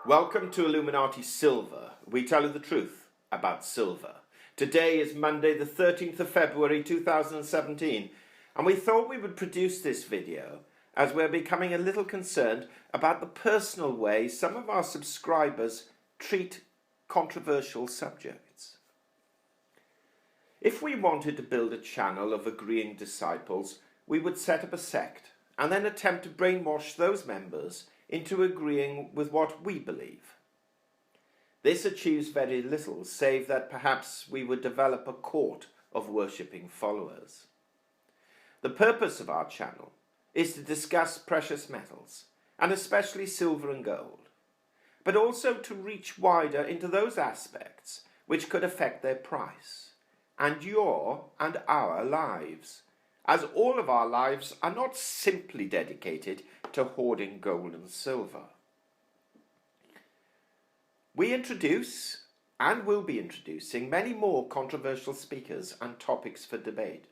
Welcome to Illuminati Silver. We tell you the truth about silver. Today is Monday the 13th of February 2017, and we thought we would produce this video as we're becoming a little concerned about the personal way some of our subscribers treat controversial subjects. If we wanted to build a channel of agreeing disciples, we would set up a sect and then attempt to brainwash those members into agreeing with what we believe. This achieves very little, save that perhaps we would develop a court of worshipping followers. The purpose of our channel is to discuss precious metals, and especially silver and gold, but also to reach wider into those aspects which could affect their price, and your and our lives, as all of our lives are not simply dedicated to hoarding gold and silver. We introduce and will be introducing many more controversial speakers and topics for debate.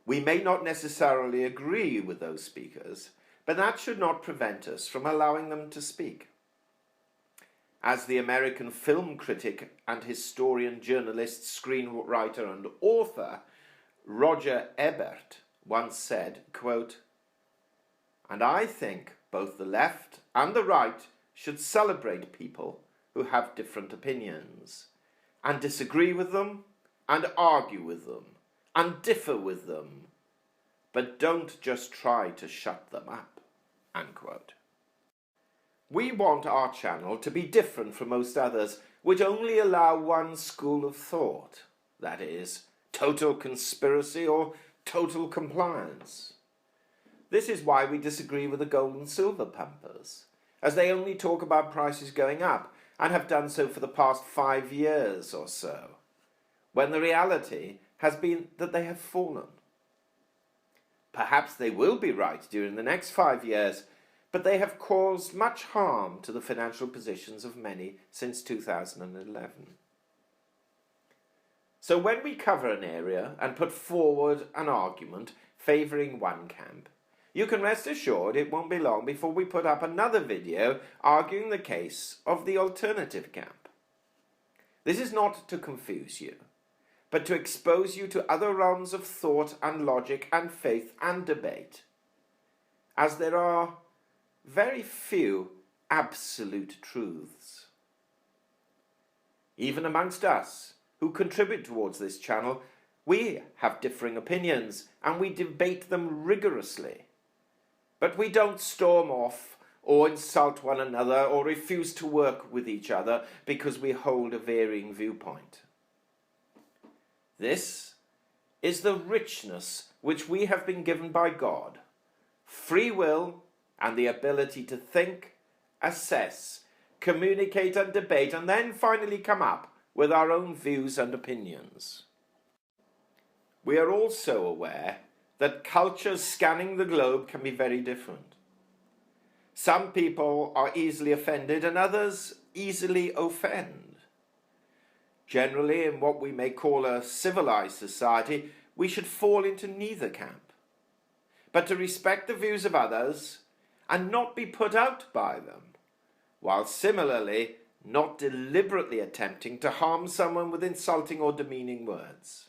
We may not necessarily agree with those speakers, but that should not prevent us from allowing them to speak. As the American film critic and historian, journalist, screenwriter and author Roger Ebert once said, quote, "And I think both the left and the right should celebrate people who have different opinions, and disagree with them, and argue with them, and differ with them, but don't just try to shut them up." Unquote. We want our channel to be different from most others, which only allow one school of thought, that is, total conspiracy or total compliance. This is why we disagree with the gold and silver pumpers, as they only talk about prices going up and have done so for the past 5 years or so, when the reality has been that they have fallen. Perhaps they will be right during the next 5 years, but they have caused much harm to the financial positions of many since 2011. So when we cover an area and put forward an argument favouring one camp, you can rest assured it won't be long before we put up another video arguing the case of the alternative camp. This is not to confuse you, but to expose you to other realms of thought and logic and faith and debate, as there are very few absolute truths. Even amongst us, who contribute towards this channel, we have differing opinions and we debate them rigorously. But we don't storm off or insult one another or refuse to work with each other because we hold a varying viewpoint. This is the richness which we have been given by God: free will and the ability to think, assess, communicate and debate, and then finally come up with our own views and opinions. We are also aware that cultures scanning the globe can be very different. Some people are easily offended and others easily offend. Generally, in what we may call a civilized society, we should fall into neither camp, but to respect the views of others and not be put out by them, while similarly not deliberately attempting to harm someone with insulting or demeaning words.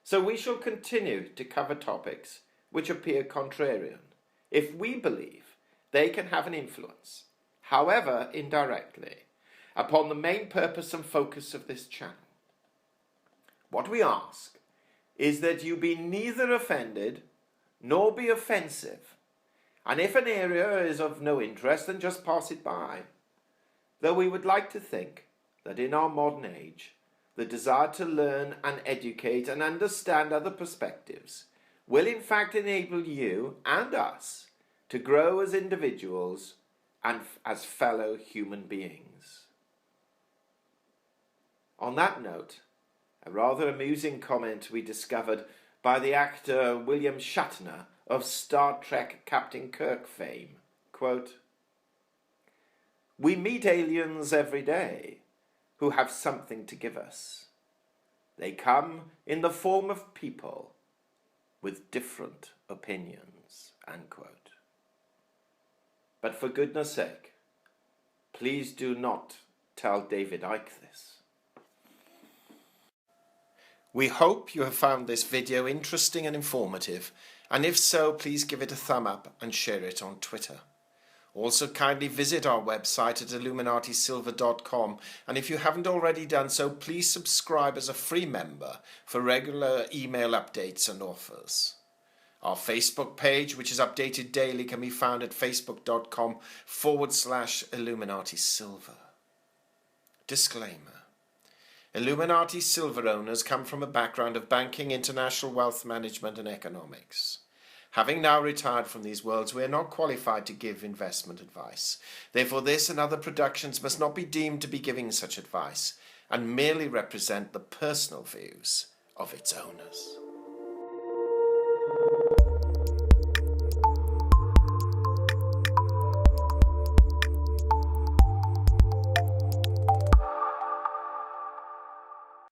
So we shall continue to cover topics which appear contrarian, if we believe they can have an influence, however indirectly, upon the main purpose and focus of this channel. What we ask is that you be neither offended nor be offensive, and if an area is of no interest, then just pass it by. Though we would like to think that in our modern age, the desire to learn and educate and understand other perspectives will in fact enable you and us to grow as individuals and as fellow human beings. On that note, a rather amusing comment we discovered by the actor William Shatner of Star Trek Captain Kirk fame, quote, "We meet aliens every day who have something to give us. They come in the form of people with different opinions." Unquote. But for goodness sake, Please do not tell David Icke this. We hope you have found this video interesting and informative, and if so, please give it a thumb up and share it on Twitter. Also, kindly visit our website at illuminatisilver.com, and if you haven't already done so, please subscribe as a free member for regular email updates and offers. Our Facebook page, which is updated daily, can be found at facebook.com/illuminatisilver. Disclaimer. Illuminati Silver owners come from a background of banking, international wealth management and economics. Having now retired from these worlds, we are not qualified to give investment advice. Therefore, this and other productions must not be deemed to be giving such advice and merely represent the personal views of its owners.